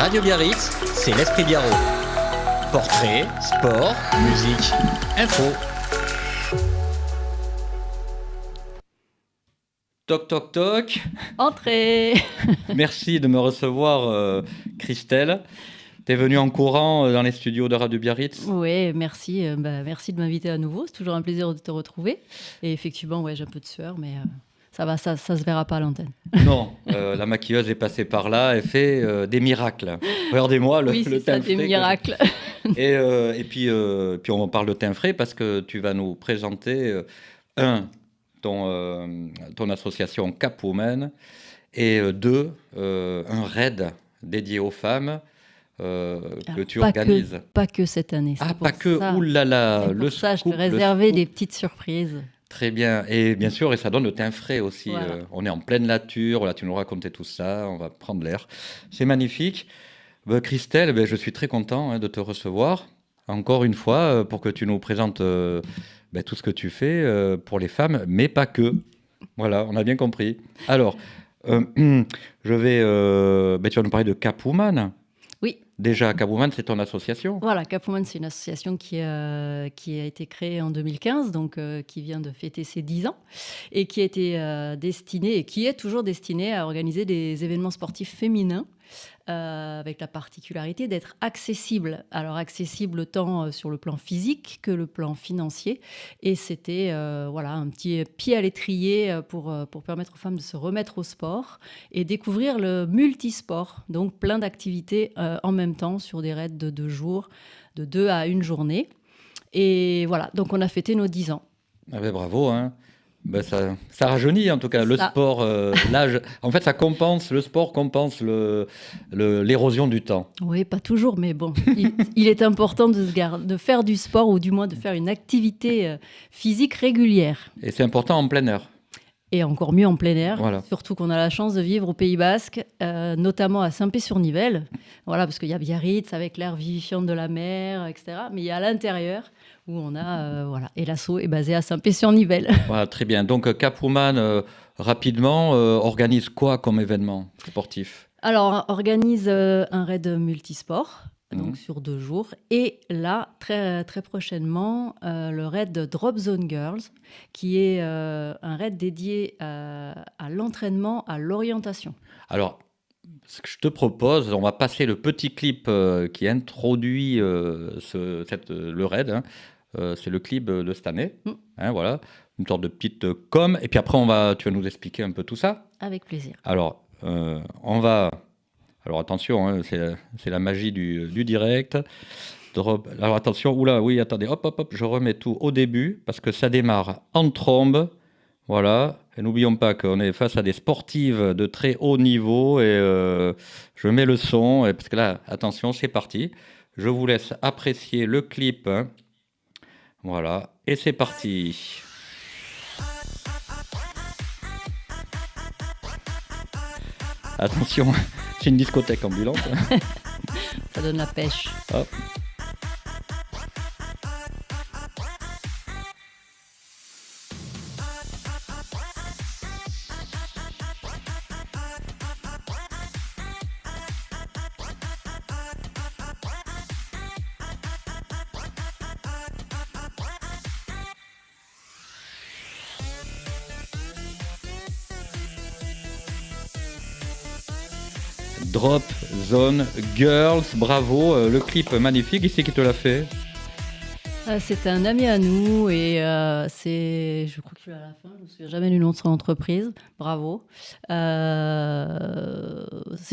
Radio Biarritz, c'est l'Esprit Biarrot. Portrait, sport, musique, info. Toc toc toc. Entrez. Merci de me recevoir, Christelle. T'es venue en courant dans les studios de Radio Biarritz. Oui, merci. Merci de m'inviter à nouveau. C'est toujours un plaisir de te retrouver. Et effectivement, ouais, j'ai un peu de sueur, mais ça va, ça se verra pas à l'antenne. Non, la maquilleuse est passée par là et fait des miracles. Regardez-moi le oui, teint ça, frais. des miracles. Et puis on parle de teint frais parce que tu vas nous présenter ton association Cap Women et un raid dédié aux femmes que tu organises. Pas que cette année. Ah, pas que. Ouh là là, le ça, scoop, je te réservais des petites surprises. Très bien. Et bien sûr, et ça donne le teint frais aussi. Voilà. On est en pleine nature. Là, tu nous racontais tout ça. On va prendre l'air. C'est magnifique. Christelle, je suis très content de te recevoir. Encore une fois, pour que tu nous présentes tout ce que tu fais pour les femmes, mais pas que. Voilà, on a bien compris. Alors, tu vas nous parler de Cap Women. Oui. Déjà, Cap Women, c'est ton association. Voilà, Cap Women, c'est une association qui a été créée en 2015, donc qui vient de fêter ses 10 ans, et qui a été destinée, et qui est toujours destinée à organiser des événements sportifs féminins, avec la particularité d'être accessible. Alors accessible tant sur le plan physique que le plan financier. Et c'était un petit pied à l'étrier pour permettre aux femmes de se remettre au sport et découvrir le multisport. Donc plein d'activités en même temps sur des raids de 2 jours, de 2 à 1 journée. Et voilà, donc on a fêté nos 10 ans. Ah ben bravo, hein. Ça rajeunit en tout cas. Le sport, l'âge. En fait, le sport compense l'érosion du temps. Oui, pas toujours, mais bon, il est important de faire du sport ou du moins de faire une activité physique régulière. Et c'est important en plein air. Et encore mieux en plein air, voilà. Surtout qu'on a la chance de vivre au Pays Basque, notamment à Saint-Pé-sur-Nivelle, voilà, parce qu'il y a Biarritz avec l'air vivifiant de la mer, etc. Mais il y a à l'intérieur où on a, et l'asso est basé à Saint-Pé-sur-Nivelle. Voilà, très bien. Donc Cap Women, rapidement, organise quoi comme événement sportif ? Alors, on organise un raid multisport. Donc sur 2 jours. Et là, très, très prochainement, le raid Drop Zone Girls, qui est un raid dédié à l'entraînement, à l'orientation. Alors, ce que je te propose, on va passer le petit clip qui introduit le raid. Hein. C'est le clip de cette année. Hein, voilà, une sorte de petite com. Et puis après, tu vas nous expliquer un peu tout ça. Avec plaisir. Alors, Alors attention, hein, c'est la magie du direct. Alors attention, attendez, hop, je remets tout au début parce que ça démarre en trombe. Voilà, et n'oublions pas qu'on est face à des sportives de très haut niveau et je mets le son, parce que là, attention, c'est parti. Je vous laisse apprécier le clip. Hein. Voilà, et c'est parti. Attention, c'est une discothèque ambulante. Ça donne la pêche. Hop. Drop Zone Girls, bravo, le clip magnifique, qui c'est qui te l'a fait ? C'est un ami à nous et je crois que je suis à la fin, je ne me souviens jamais du nom de son entreprise, bravo. C'est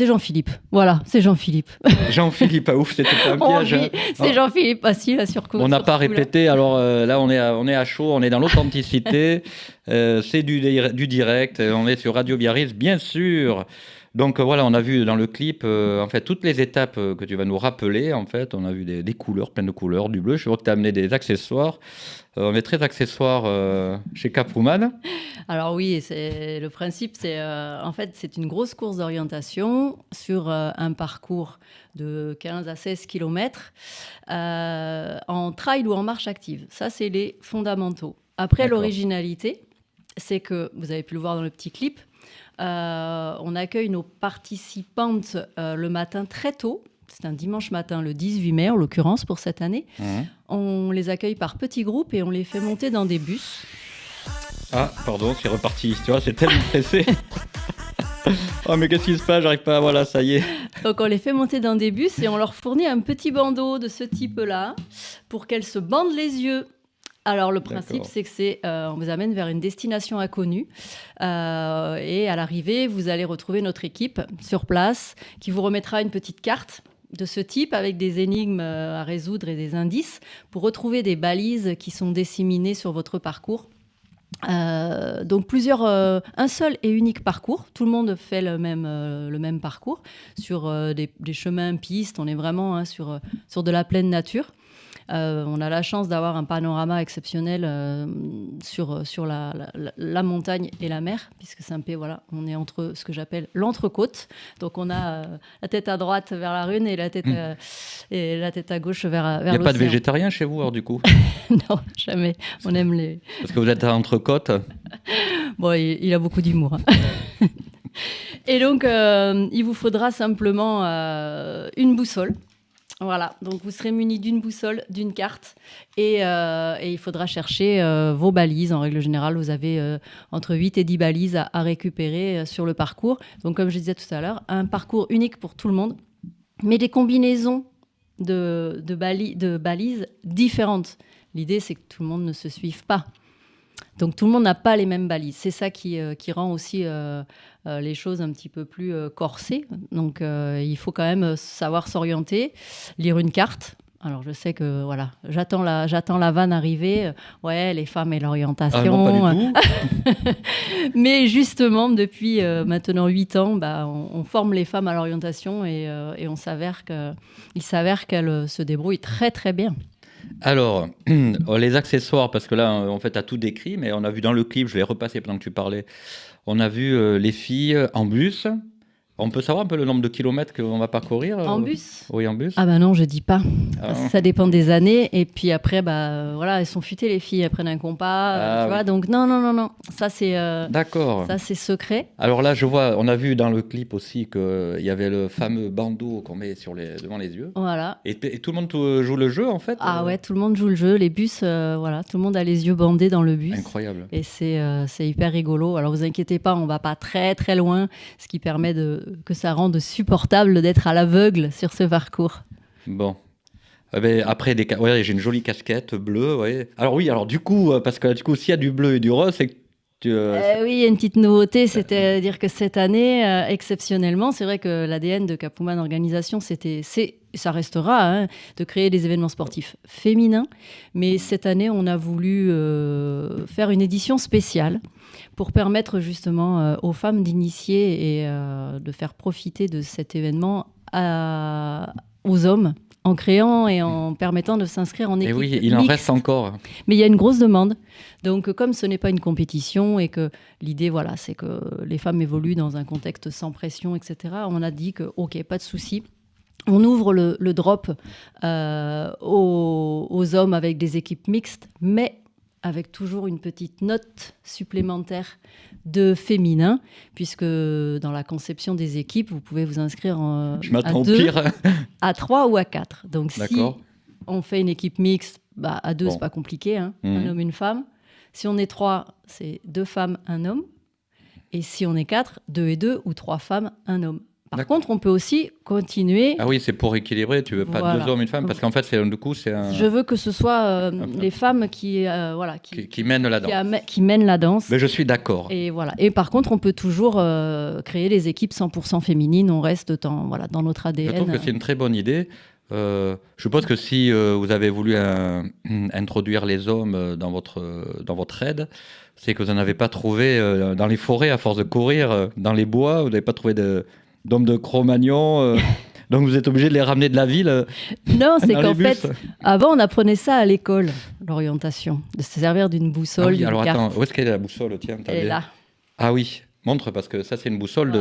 Jean-Philippe, voilà, c'est Jean-Philippe. Jean-Philippe, ouf, c'était pas un piège. C'est Jean-Philippe, si, là, sur coup. On n'a pas répété, alors là on est à chaud, on est dans l'authenticité, c'est du direct, on est sur Radio Biarritz, bien sûr. Donc voilà, on a vu dans le clip toutes les étapes que tu vas nous rappeler. En fait, on a vu des couleurs, plein de couleurs, du bleu. Je vois que tu as amené des accessoires. On est très accessoires chez Cap Women. Alors oui, le principe, c'est une grosse course d'orientation sur un parcours de 15 à 16 km en trail ou en marche active. Ça, c'est les fondamentaux. Après, l'originalité, c'est que, vous avez pu le voir dans le petit clip, On accueille nos participantes le matin très tôt. C'est un dimanche matin, le 18 mai en l'occurrence pour cette année. On les accueille par petits groupes et on les fait monter dans des bus. Ah, pardon, c'est reparti. Tu vois, c'est tellement pressé. Oh, mais qu'est-ce qui se passe? J'arrive pas. Voilà, ça y est. Donc, on les fait monter dans des bus et on leur fournit un petit bandeau de ce type-là pour qu'elles se bandent les yeux. Alors, le principe, c'est que on vous amène vers une destination inconnue. Et à l'arrivée, vous allez retrouver notre équipe sur place qui vous remettra une petite carte de ce type avec des énigmes à résoudre et des indices pour retrouver des balises qui sont disséminées sur votre parcours. Donc un seul et unique parcours. Tout le monde fait le même parcours sur des chemins, pistes. On est vraiment sur de la pleine nature. On a la chance d'avoir un panorama exceptionnel sur la montagne et la mer, puisque Saint-Pé, voilà, on est entre ce que j'appelle l'entrecôte. Donc on a la tête à droite vers la Rhône et la tête à gauche vers l'océan. Il n'y a pas de végétarien chez vous, alors, du coup? Non, jamais. On aime les... Parce que vous êtes à l'entrecôte. Bon, il a beaucoup d'humour. Hein. Et donc, il vous faudra simplement une boussole. Voilà, donc vous serez muni d'une boussole, d'une carte et il faudra chercher vos balises. En règle générale, vous avez entre 8 et 10 balises à récupérer sur le parcours. Donc, comme je disais tout à l'heure, un parcours unique pour tout le monde, mais des combinaisons de balises différentes. L'idée, c'est que tout le monde ne se suive pas. Donc, tout le monde n'a pas les mêmes balises. C'est ça qui rend aussi les choses un petit peu plus corsées. Donc, il faut quand même savoir s'orienter, lire une carte. Alors, je sais que, voilà, j'attends la vanne arriver. Ouais, les femmes et l'orientation. Ah non, pas du tout. Mais justement, depuis maintenant 8 ans, on forme les femmes à l'orientation et il s'avère qu'elles se débrouillent très, très bien. Alors, les accessoires, parce que là, en fait, tu as tout décrit, mais on a vu dans le clip, je l'ai repassé pendant que tu parlais, on a vu les filles en bus. On peut savoir un peu le nombre de kilomètres qu'on va parcourir? En bus? Oui, en bus. Ah ben non, je dis pas. Ah. Ça dépend des années. Et puis après, voilà, elles sont futées les filles, elles prennent un compas, tu vois. Donc non. Ça c'est. D'accord. Ça c'est secret. Alors là, je vois, on a vu dans le clip aussi qu'il y avait le fameux bandeau qu'on met devant les yeux. Voilà. Et tout le monde joue le jeu en fait. Ah ouais, tout le monde joue le jeu. Les bus, voilà, tout le monde a les yeux bandés dans le bus. Incroyable. Et c'est hyper rigolo. Alors vous inquiétez pas, on va pas très très loin, ce qui permet que ça rende supportable d'être à l'aveugle sur ce parcours. Bon. Après, j'ai une jolie casquette bleue. Ouais. Alors du coup, parce que du coup, s'il y a du bleu et du rose, c'est que oui, il y a une petite nouveauté, c'est-à-dire que cette année, exceptionnellement, c'est vrai que l'ADN de Capwoman Organisation, ça restera, de créer des événements sportifs féminins. Mais cette année, on a voulu faire une édition spéciale pour permettre justement aux femmes d'initier et de faire profiter de cet événement aux hommes, en créant et en permettant de s'inscrire en équipe mixte. Et oui, il en reste encore. Mais il y a une grosse demande. Donc, comme ce n'est pas une compétition et que l'idée, voilà, c'est que les femmes évoluent dans un contexte sans pression, etc., on a dit que, OK, pas de souci. On ouvre le drop aux hommes avec des équipes mixtes, mais avec toujours une petite note supplémentaire de féminin, puisque dans la conception des équipes, vous pouvez vous inscrire à 2, à 3 ou à 4. Donc, si on fait une équipe mixte, à 2, c'est pas compliqué, un homme, une femme. Si on est 3, c'est 2 femmes, un homme. Et si on est 4, 2 et 2, ou 3 femmes, un homme. Par contre, on peut aussi continuer... Ah oui, c'est pour équilibrer, tu veux pas 2 hommes, une femme, parce qu'en fait, du coup, c'est un... Je veux que ce soit les femmes qui mènent la danse. Qui mènent la danse. Mais je suis d'accord. Et voilà. Et par contre, on peut toujours créer des équipes 100% féminines, on reste dans notre ADN. Je trouve que c'est une très bonne idée. Je pense que si vous avez voulu introduire les hommes dans votre aide, c'est que vous n'en avez pas trouvé dans les forêts à force de courir, dans les bois, vous n'avez pas trouvé d'hommes de Cro-Magnon, donc vous êtes obligé de les ramener de la ville. Non, c'est qu'en fait, avant on apprenait ça à l'école, l'orientation, de se servir d'une boussole, d'une carte. Attends, où est-ce qu'elle est la boussole? Tiens, elle est là. Ah oui, montre, parce que ça c'est une boussole,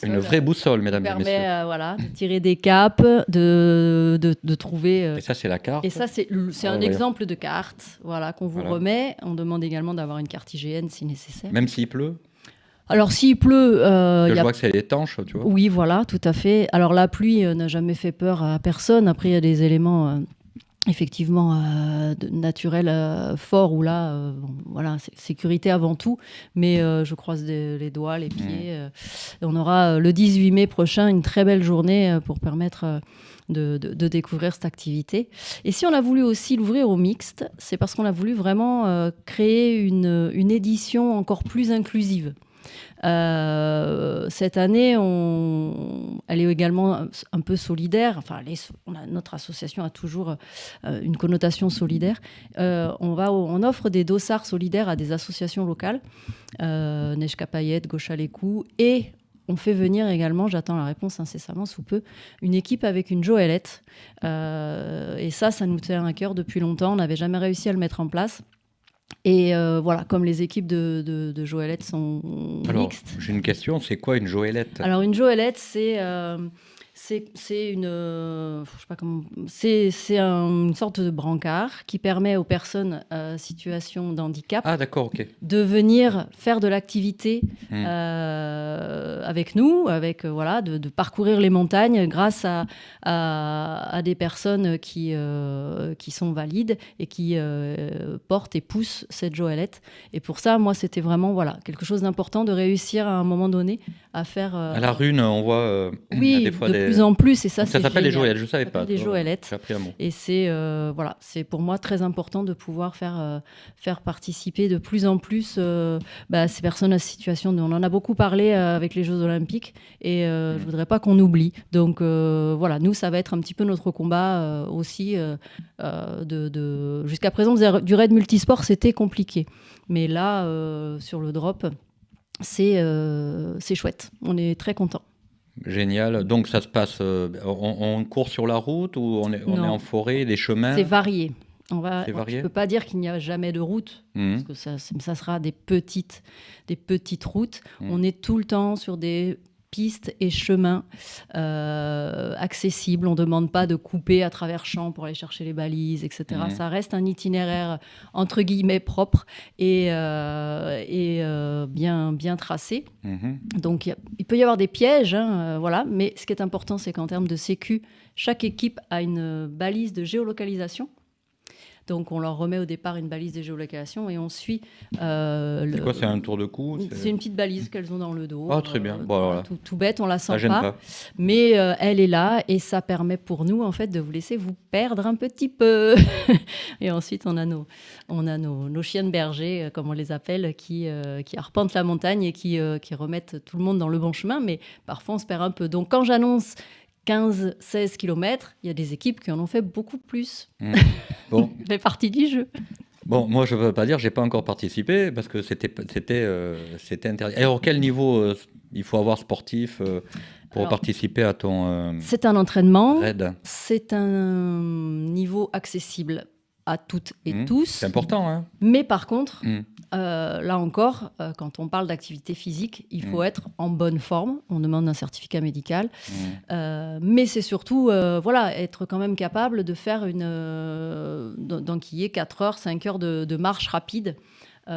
une vraie boussole, mesdames et messieurs. Ça permet de tirer des caps, de trouver... Et ça c'est la carte. Et ça c'est un exemple de carte qu'on vous remet. On demande également d'avoir une carte IGN si nécessaire. Même s'il pleut? Alors, s'il pleut, Je vois que c'est étanche, tu vois. oui, voilà, tout à fait. Alors, la pluie n'a jamais fait peur à personne. Après, il y a des éléments effectivement naturels forts où là, bon, voilà, sécurité avant tout. Mais je croise les doigts, les pieds. On aura le 18 mai prochain une très belle journée pour permettre de découvrir cette activité. Et si on a voulu aussi l'ouvrir au mixte, c'est parce qu'on a voulu vraiment créer une édition encore plus inclusive. Cette année, elle est également un peu solidaire. Enfin, notre association a toujours une connotation solidaire. On offre des dossards solidaires à des associations locales, Neige Capayette, Gauche à l'écou, et on fait venir également, j'attends la réponse incessamment sous peu, une équipe avec une Joëlette. Et ça nous tient à cœur depuis longtemps. On n'avait jamais réussi à le mettre en place. Et voilà, comme les équipes de Joëlette sont mixtes. J'ai une question, c'est quoi une Joëlette? Alors une Joëlette, c'est une, je sais pas comment, c'est une sorte de brancard qui permet aux personnes situation de handicap de venir faire de l'activité avec nous, voilà, de parcourir les montagnes grâce à des personnes qui sont valides et qui portent et poussent cette Joëlette. Et pour ça, moi, c'était vraiment voilà, quelque chose d'important de réussir à un moment donné à faire... à la Rune, on voit oui, des fois de plus en plus, et ça s'appelle des Joëlettes, je ne savais pas. Des Joëlettes. J'ai appris un mot. Et c'est voilà, c'est pour moi très important de pouvoir faire participer de plus en plus ces personnes à situation. On en a beaucoup parlé avec les Jeux Olympiques, et je ne voudrais pas qu'on oublie. Donc voilà, nous, ça va être un petit peu notre combat aussi. Jusqu'à présent, du raid multisport, c'était compliqué. Mais là, sur le drop, c'est chouette. On est très contents. Génial. Donc ça se passe, on court sur la route ou on est en forêt, des chemins? C'est varié. Je ne peux pas dire qu'il n'y a jamais de route, parce que ça sera des petites routes. On est tout le temps sur des pistes et chemins accessibles. On ne demande pas de couper à travers champs pour aller chercher les balises, etc. Ça reste un itinéraire entre guillemets propre et bien tracé. Donc il peut y avoir des pièges, voilà. Mais ce qui est important, c'est qu'en termes de sécu, chaque équipe a une balise de géolocalisation. Donc, on leur remet au départ une balise de géolocalisation et on suit... c'est quoi, c'est un tour de cou? C'est une petite balise qu'elles ont dans le dos. Ah, très bien. Voilà. Tout bête, on la sent pas. Mais elle est là et ça permet pour nous, en fait, de vous laisser vous perdre un petit peu. Et ensuite, on a nos chiens de berger, comme on les appelle, qui arpentent la montagne et qui remettent tout le monde dans le bon chemin. Mais parfois, on se perd un peu. Donc, quand j'annonce 15-16 km, il y a des équipes qui en ont fait beaucoup plus. Bon. Ça fait partie du jeu. Bon, moi, je ne veux pas dire, je n'ai pas encore participé parce que c'était interdit. Alors, quel niveau il faut avoir sportif pour participer à ton c'est un entraînement. raid? C'est un niveau accessible à toutes et tous. C'est important, hein. Mais par contre, là encore, quand on parle d'activité physique, il faut être en bonne forme. On demande un certificat médical. Mais c'est surtout être quand même capable de faire d'enquiller 4 heures, 5 heures de marche rapide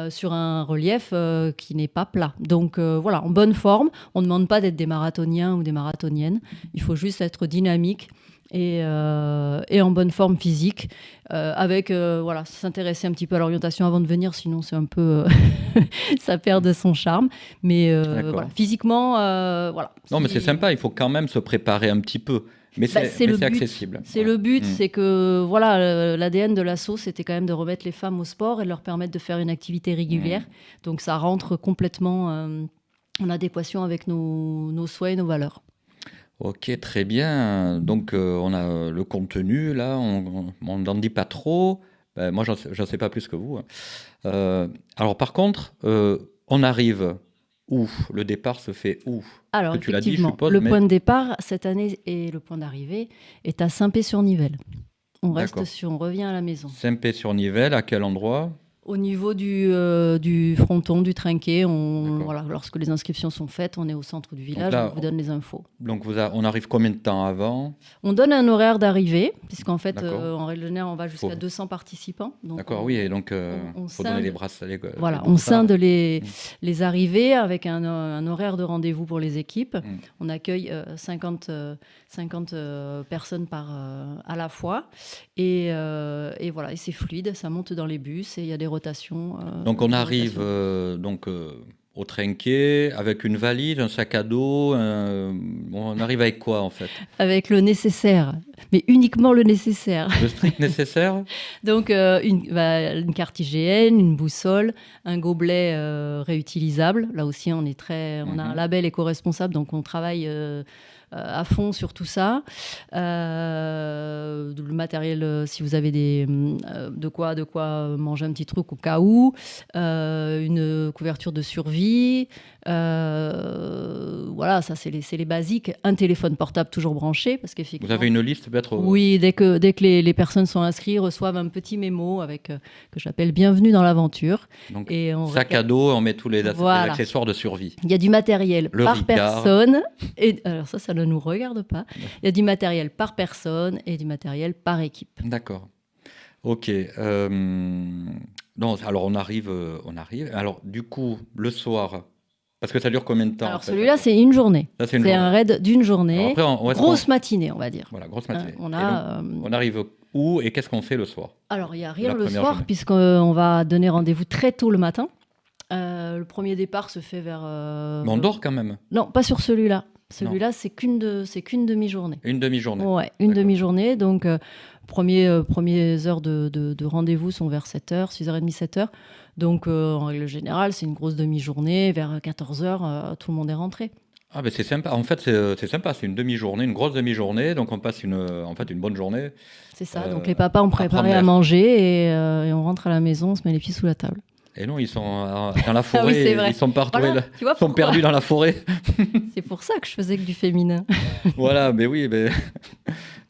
sur un relief qui n'est pas plat. Donc voilà, en bonne forme. On ne demande pas d'être des marathoniens ou des marathoniennes. Il faut juste être dynamique et en bonne forme physique, avec s'intéresser un petit peu à l'orientation avant de venir, sinon c'est un peu ça perd de son charme, mais physiquement voilà. Non, mais c'est sympa, il faut quand même se préparer un petit peu, mais c'est accessible. C'est le but, c'est que l'ADN de l'asso, c'était quand même de remettre les femmes au sport et de leur permettre de faire une activité régulière. Donc ça rentre complètement en adéquation avec nos souhaits et nos valeurs. Ok, très bien. Donc, on a le contenu, là, on n'en dit pas trop. Moi, j'en sais pas plus que vous. Alors, par contre, on arrive où? Le départ se fait où? Alors, que tu l'as dit, je suppose, le point de départ, cette année, et le point d'arrivée, est à Saint-Pé-sur-Nivelle. On revient à la maison. Saint-Pé-sur-Nivelle, à quel endroit? Au niveau du fronton, du trinquet, D'accord. voilà, lorsque les inscriptions sont faites, on est au centre du village, là, on vous donne les infos. Donc on arrive combien de temps avant? On donne un horaire d'arrivée, puisqu'en fait, D'accord. en règle générale, on va jusqu'à Faut- 200 participants. Donc D'accord, oui, et donc on faut donner scinde- les bracelets. Voilà, tout on ça. scinde les arrivées avec un horaire de rendez-vous pour les équipes. Mm. On accueille 50 personnes à la fois. Et voilà, et c'est fluide, ça monte dans les bus et il y a des rotations. Donc on des arrive rotations. au trinquet avec une valise, un sac à dos. On arrive avec quoi en fait? Avec le nécessaire, mais uniquement le nécessaire. Le strict nécessaire? Donc une carte IGN, une boussole, un gobelet réutilisable. Là aussi, on a un label éco-responsable, donc on travaille à fond sur tout ça. Le matériel, si vous avez de quoi manger un petit truc au cas où, une couverture de survie. Voilà, ça c'est les basiques. Un téléphone portable toujours branché, parce qu'effectivement. Vous avez une liste peut-être? Oui, dès que les personnes sont inscrites, reçoivent un petit mémo avec que j'appelle Bienvenue dans l'aventure. Donc, Et sac à dos, on met tous les Voilà. accessoires de survie. Il y a du matériel Le par Ricard. personne. Et alors ça ne nous regarde pas. Il y a du matériel par personne et du matériel par équipe. D'accord. Ok. Non, alors on arrive. Alors du coup, le soir, parce que ça dure combien de temps Alors en fait, celui-là, c'est une journée. Ça, c'est une C'est journée. un raid d'une journée. Alors après, Grosse matinée, on va dire. Voilà, grosse matinée. On Et a, donc, on arrive où et qu'est-ce qu'on fait le soir? alors, il n'y a rien La le première soir, journée. puisqu'on va donner rendez-vous très tôt le matin. Le premier départ se fait vers... Mais on dort quand même. Non, pas sur celui-là. Celui-là, c'est qu'une demi-journée. Une demi-journée. Ouais, une D'accord. demi-journée. Donc, premières heures de rendez-vous sont vers 7h, 6h30, 7h. Donc, en règle générale, c'est une grosse demi-journée. Vers 14h, tout le monde est rentré. Ah ben c'est sympa. En fait, c'est sympa. C'est une demi-journée, une grosse demi-journée. Donc on passe une bonne journée. C'est ça. Donc, les papas ont préparé prendre à l'air. manger et on rentre à la maison, on se met les pieds sous la table. Et non, ils sont dans la forêt. c'est vrai. Ils sont partout. Voilà, tu vois Ils sont pourquoi. perdus dans la forêt. C'est pour ça que je faisais que du féminin. Voilà, mais oui, mais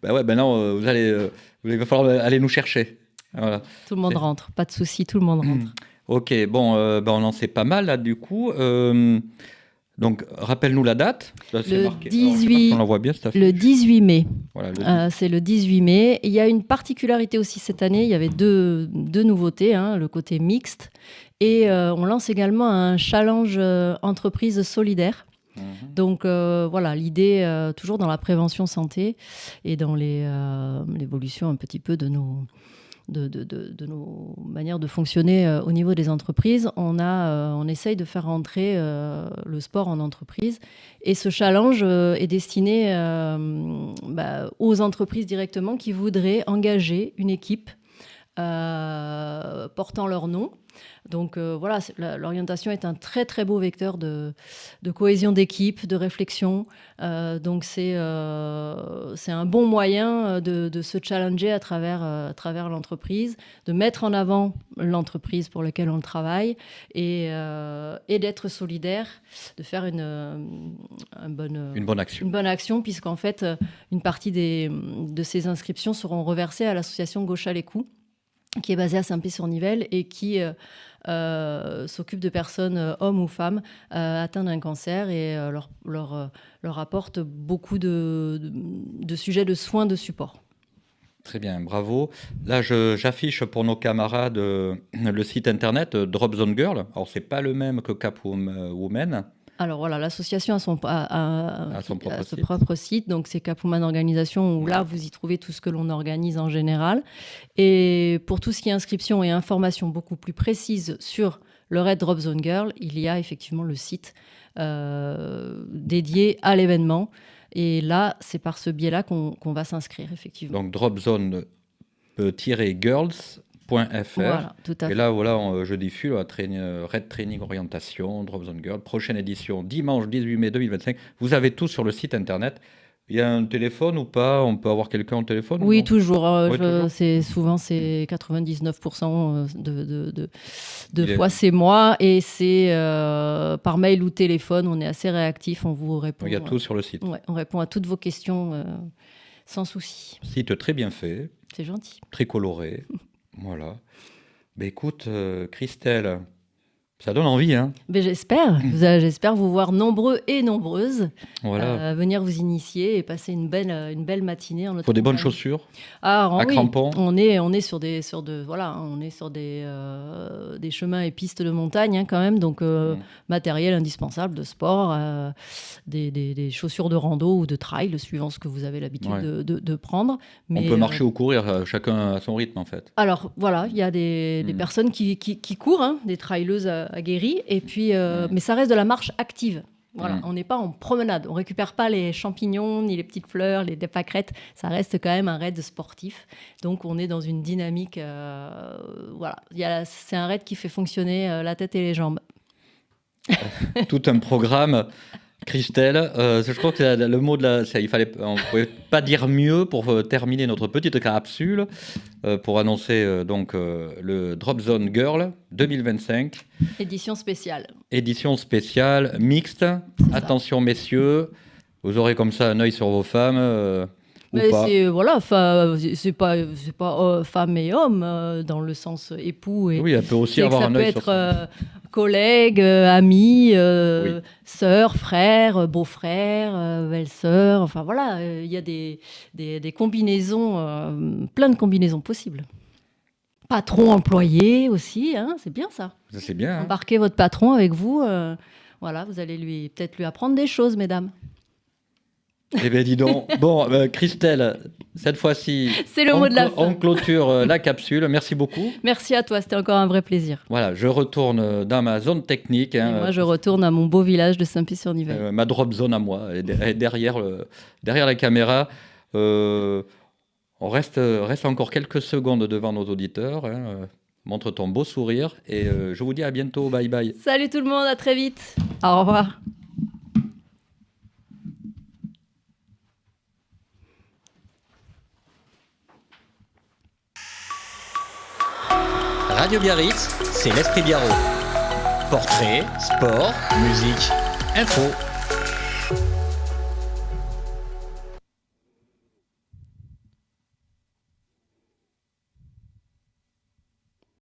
ben ouais, ben non, il va falloir aller nous chercher. Voilà. Tout le monde rentre, pas de souci, tout le monde rentre. Ok, bon, ben on en sait pas mal là du coup. Donc, rappelle-nous la date. Là, c'est Le marqué. 18 on la voit bien, cette affiche. Le 18 mai. Voilà, C'est le 18 mai. Il y a une particularité aussi cette année. Il y avait deux nouveautés, hein, le côté mixte. Et on lance également un challenge entreprise solidaire. Mhm. Donc voilà, l'idée, toujours dans la prévention santé et dans l'évolution un petit peu de nos manières de fonctionner au niveau des entreprises, on essaye de faire rentrer le sport en entreprise. Et ce challenge est destiné aux entreprises directement qui voudraient engager une équipe portant leur nom. Donc voilà, l'orientation est un très très beau vecteur de cohésion d'équipe, de réflexion. Donc c'est un bon moyen de se challenger à travers l'entreprise, de mettre en avant l'entreprise pour laquelle on travaille et d'être solidaire, de faire une bonne action, puisqu'en fait une partie de ces inscriptions seront reversées à l'association Gauche à l'écoute, qui est basée à Saint-Pé-sur-Nivelle et qui s'occupe de personnes, hommes ou femmes, atteintes d'un cancer et leur apporte beaucoup de sujets de soins de support. Très bien, bravo. Là, j'affiche pour nos camarades le site internet Drop Zone Girl. Alors, c'est pas le même que Cap Women. Alors voilà, l'association a son site. propre site, donc c'est Cap Women Organisation, où là vous y trouvez tout ce que l'on organise en général. Et pour tout ce qui est inscription et information beaucoup plus précises sur le Raid Drop Zone Girl, il y a effectivement le site dédié à l'événement. Et là, c'est par ce biais-là qu'on va s'inscrire, effectivement. Donc dropzone-girls.fr. Voilà, tout à fait. Et là, voilà, je diffuse Raid Training Orientation, Drop Zone Girl, prochaine édition, dimanche 18 mai 2025. Vous avez tout sur le site internet. Il y a un téléphone ou pas? On peut avoir quelqu'un au téléphone? Oui, toujours. Toujours. C'est 99% de fois c'est moi, et c'est par mail ou téléphone. On est assez réactif, on vous répond. Il y a tout sur le site. Ouais, on répond à toutes vos questions sans souci. Site très bien fait, C'est gentil. très coloré. Voilà. Ben écoute, Christelle, ça donne envie, hein. Mais j'espère vous voir nombreux et nombreuses, Voilà. venir vous initier et passer une belle matinée en notre Faut des bonnes compagnie. chaussures, Ah à oui, crampons. on est sur voilà, on est sur des chemins et pistes de montagne, hein, quand même, donc Mm. matériel indispensable de sport, des chaussures de rando ou de trail, suivant ce que vous avez l'habitude Ouais. de prendre. On Mais peut marcher ou courir, chacun à son rythme, en fait. alors voilà, il y a des personnes qui courent, hein, des traileuses aguerries, et puis, mais ça reste de la marche active. Voilà, on n'est pas en promenade, on récupère pas les champignons ni les petites fleurs, les pâquerettes, ça reste quand même un raid sportif. Donc on est dans une dynamique, voilà, c'est un raid qui fait fonctionner la tête et les jambes. Tout un programme. Christelle, je crois que c'est le mot on ne pouvait pas dire mieux pour terminer notre petite capsule, pour annoncer donc le Drop Zone Girl 2025, Édition spéciale. édition spéciale, mixte. Attention messieurs, vous aurez comme ça un œil sur vos femmes, ou Mais pas. c'est pas femme et homme dans le sens époux et Oui, elle peut aussi c'est que avoir ça un peut œil sur être ça. collègue, ami, Oui. sœur, frère, beau-frère, belle-sœur. Enfin voilà, il y a des combinaisons, plein de combinaisons possibles. Patron employé aussi, hein, c'est bien ça. Ça, c'est bien, hein. Embarquez votre patron avec vous. Voilà, vous allez peut-être lui apprendre des choses, mesdames. Eh bien, dis donc. Bon, Christelle, cette fois-ci, C'est le mot de la on fin. clôture la capsule. Merci beaucoup. Merci à toi, c'était encore un vrai plaisir. Voilà, je retourne dans ma zone technique, Et hein, moi, je retourne à mon beau village de Saint-Pie-sur-Nivelle. ma drop zone à moi, et derrière la caméra. On reste encore quelques secondes devant nos auditeurs, hein. Montre ton beau sourire et je vous dis à bientôt. Bye bye. Salut tout le monde, à très vite. Au revoir. Radio Biarritz, c'est l'Esprit Biarrot. Portrait, sport, musique, info.